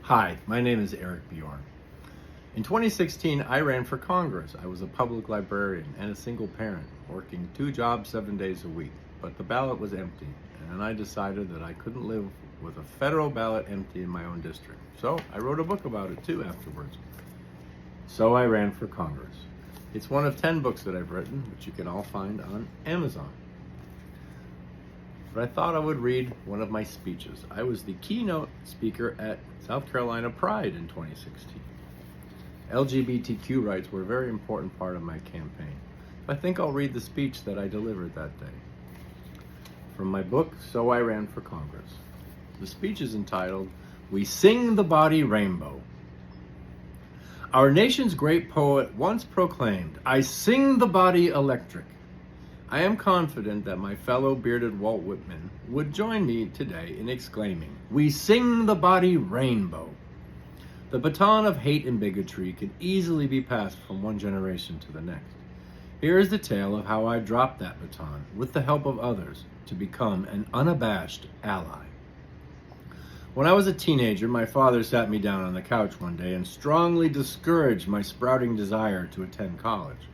Hi, my name is Eric Bjorn. In 2016, I ran for Congress. I was a public librarian and a single parent, working 2 jobs 7 days a week. But the ballot was empty, and I decided that I couldn't live with a federal ballot empty in my own district. So I wrote a book about it too afterwards. So I ran for Congress. It's one of 10 books that I've written, which you can all find on Amazon. But I thought I would read one of my speeches. I was the keynote speaker at South Carolina Pride in 2016. LGBTQ rights were a very important part of my campaign. I think I'll read the speech that I delivered that day. From my book, So I Ran for Congress. The speech is entitled, "We Sing the Body Rainbow." Our nation's great poet once proclaimed, "I sing the body electric." I am confident that my fellow bearded Walt Whitman would join me today in exclaiming, "We sing the body rainbow." The baton of hate and bigotry can easily be passed from one generation to the next. Here is the tale of how I dropped that baton, with the help of others, to become an unabashed ally. When I was a teenager, my father sat me down on the couch one day and strongly discouraged my sprouting desire to attend college.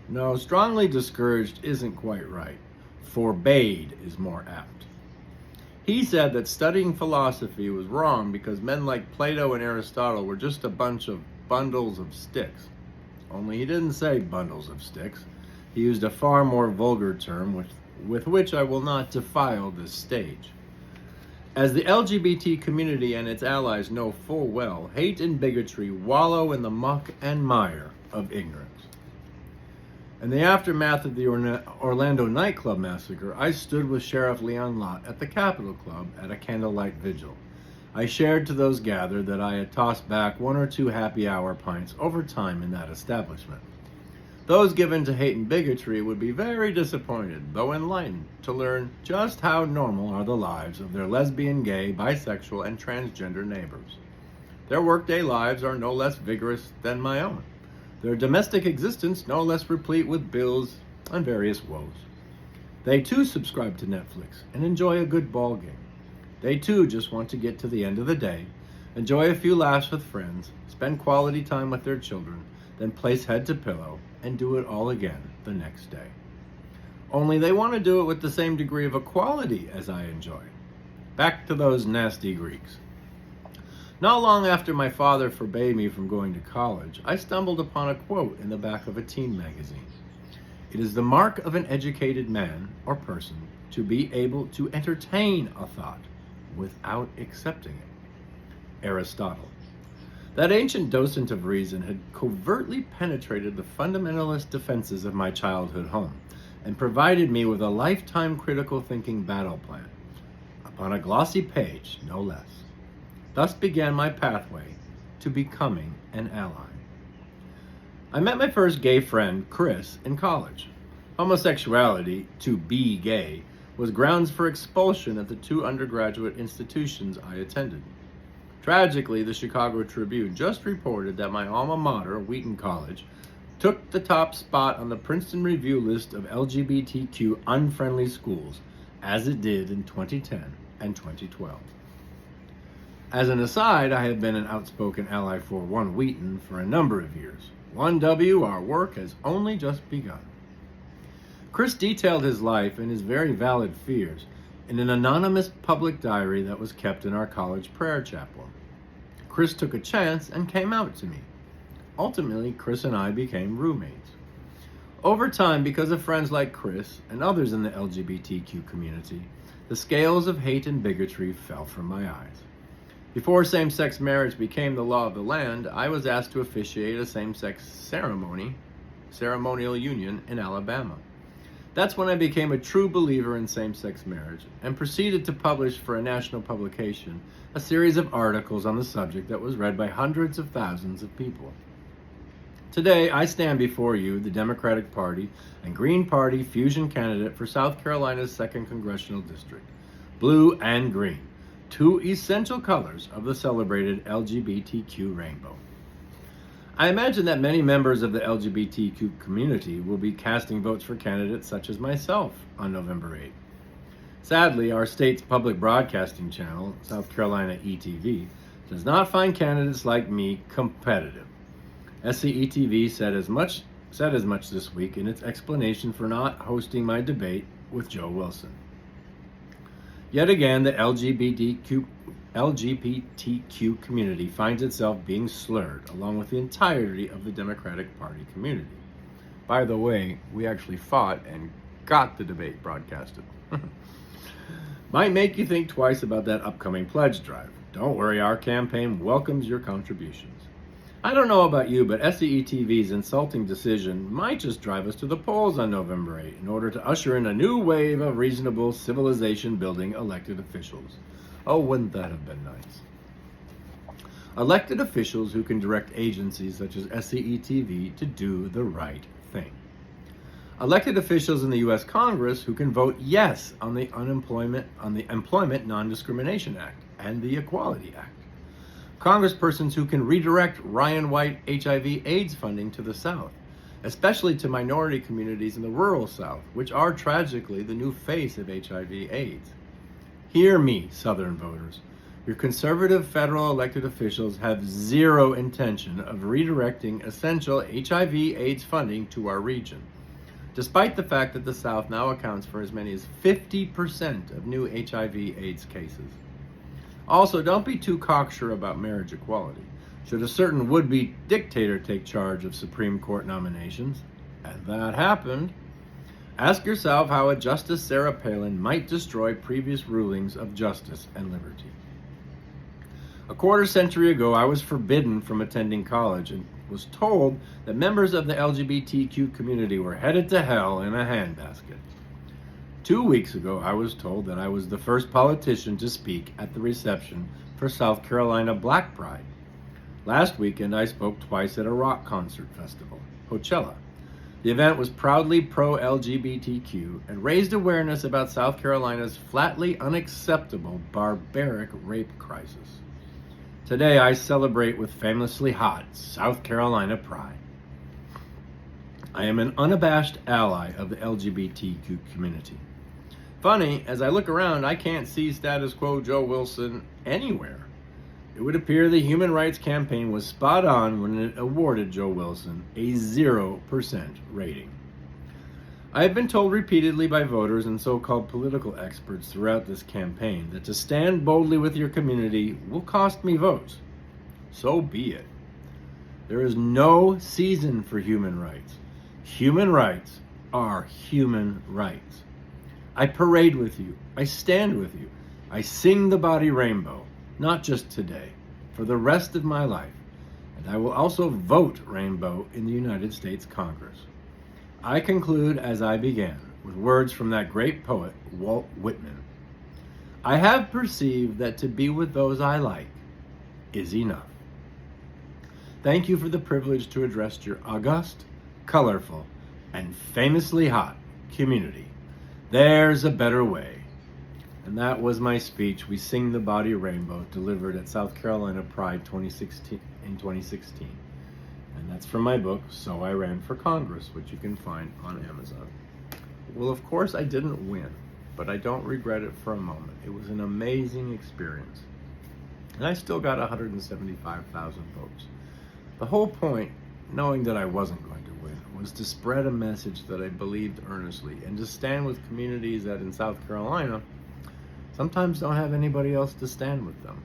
No, strongly discouraged isn't quite right. Forbade is more apt. He said that studying philosophy was wrong because men like Plato and Aristotle were just a bunch of bundles of sticks. Only he didn't say bundles of sticks. He used a far more vulgar term with which I will not defile this stage. As the LGBT community and its allies know full well, hate and bigotry wallow in the muck and mire of ignorance. In the aftermath of the Orlando nightclub massacre, I stood with Sheriff Leon Lott at the Capitol Club at a candlelight vigil. I shared to those gathered that I had tossed back 1 or 2 happy hour pints over time in that establishment. Those given to hate and bigotry would be very disappointed, though enlightened, to learn just how normal are the lives of their lesbian, gay, bisexual, and transgender neighbors. Their workday lives are no less vigorous than my own. Their domestic existence no less replete with bills and various woes. They too subscribe to Netflix and enjoy a good ball game. They too just want to get to the end of the day, enjoy a few laughs with friends, spend quality time with their children, then place head to pillow and do it all again the next day. Only they want to do it with the same degree of equality as I enjoy. Back to those nasty Greeks. Not long after my father forbade me from going to college, I stumbled upon a quote in the back of a teen magazine. It is the mark of an educated man or person to be able to entertain a thought without accepting it. Aristotle. That ancient docent of reason had covertly penetrated the fundamentalist defenses of my childhood home and provided me with a lifetime critical thinking battle plan, upon a glossy page, no less. Thus began my pathway to becoming an ally. I met my first gay friend, Chris, in college. Homosexuality, to be gay, was grounds for expulsion at the 2 undergraduate institutions I attended. Tragically, the Chicago Tribune just reported that my alma mater, Wheaton College, took the top spot on the Princeton Review list of LGBTQ unfriendly schools, as it did in 2010 and 2012. As an aside, I have been an outspoken ally for One Wheaton for a number of years. 1W, our work has only just begun. Chris detailed his life and his very valid fears in an anonymous public diary that was kept in our college prayer chapel. Chris took a chance and came out to me. Ultimately, Chris and I became roommates. Over time, because of friends like Chris and others in the LGBTQ community, the scales of hate and bigotry fell from my eyes. Before same-sex marriage became the law of the land, I was asked to officiate a same-sex ceremonial union in Alabama. That's when I became a true believer in same-sex marriage and proceeded to publish for a national publication a series of articles on the subject that was read by hundreds of thousands of people. Today, I stand before you, the Democratic Party and Green Party fusion candidate for South Carolina's 2nd Congressional District, blue and green. 2 essential colors of the celebrated LGBTQ rainbow. I imagine that many members of the LGBTQ community will be casting votes for candidates such as myself on November 8th. Sadly, our state's public broadcasting channel, South Carolina ETV, does not find candidates like me competitive. SCETV said as much this week in its explanation for not hosting my debate with Joe Wilson. Yet again, the LGBTQ community finds itself being slurred, along with the entirety of the Democratic Party community. By the way, we actually fought and got the debate broadcasted. Might make you think twice about that upcoming pledge drive. Don't worry, our campaign welcomes your contributions. I don't know about you, but SCETV's insulting decision might just drive us to the polls on November 8 in order to usher in a new wave of reasonable civilization-building elected officials. Oh, wouldn't that have been nice? Elected officials who can direct agencies such as SCETV to do the right thing. Elected officials in the U.S. Congress who can vote yes on the Employment Non-Discrimination Act and the Equality Act. Congresspersons who can redirect Ryan White HIV/AIDS funding to the South, especially to minority communities in the rural South, which are tragically the new face of HIV/AIDS. Hear me, Southern voters. Your conservative federal elected officials have zero intention of redirecting essential HIV/AIDS funding to our region, despite the fact that the South now accounts for as many as 50% of new HIV/AIDS cases. Also, don't be too cocksure about marriage equality. Should a certain would-be dictator take charge of Supreme Court nominations, and that happened, ask yourself how a Justice Sarah Palin might destroy previous rulings of justice and liberty. A quarter century ago, I was forbidden from attending college and was told that members of the LGBTQ community were headed to hell in a handbasket. 2 weeks ago, I was told that I was the first politician to speak at the reception for South Carolina Black Pride. Last weekend, I spoke twice at a rock concert festival, Coachella. The event was proudly pro-LGBTQ and raised awareness about South Carolina's flatly unacceptable, barbaric rape crisis. Today, I celebrate with famously hot South Carolina Pride. I am an unabashed ally of the LGBTQ community. Funny, as I look around, I can't see status quo Joe Wilson anywhere. It would appear the Human Rights Campaign was spot on when it awarded Joe Wilson a 0% rating. I have been told repeatedly by voters and so-called political experts throughout this campaign that to stand boldly with your community will cost me votes. So be it. There is no season for human rights. Human rights are human rights. I parade with you. I stand with you. I sing the body rainbow, not just today, for the rest of my life. And I will also vote rainbow in the United States Congress. I conclude as I began with words from that great poet, Walt Whitman. I have perceived that to be with those I like is enough. Thank you for the privilege to address your august, colorful, and famously hot community. There's a better way. And that was my speech, We Sing the Body Rainbow, delivered at South Carolina Pride in 2016. And that's from my book, So I Ran for Congress, which you can find on Amazon. Well, of course I didn't win, but I don't regret it for a moment. It was an amazing experience. And I still got 175,000 votes. The whole point, knowing that I wasn't going to win, was to spread a message that I believed earnestly and to stand with communities that in South Carolina sometimes don't have anybody else to stand with them.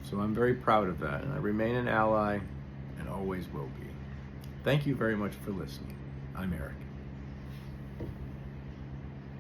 So I'm very proud of that, and I remain an ally and always will be. Thank you very much for listening. I'm Eric.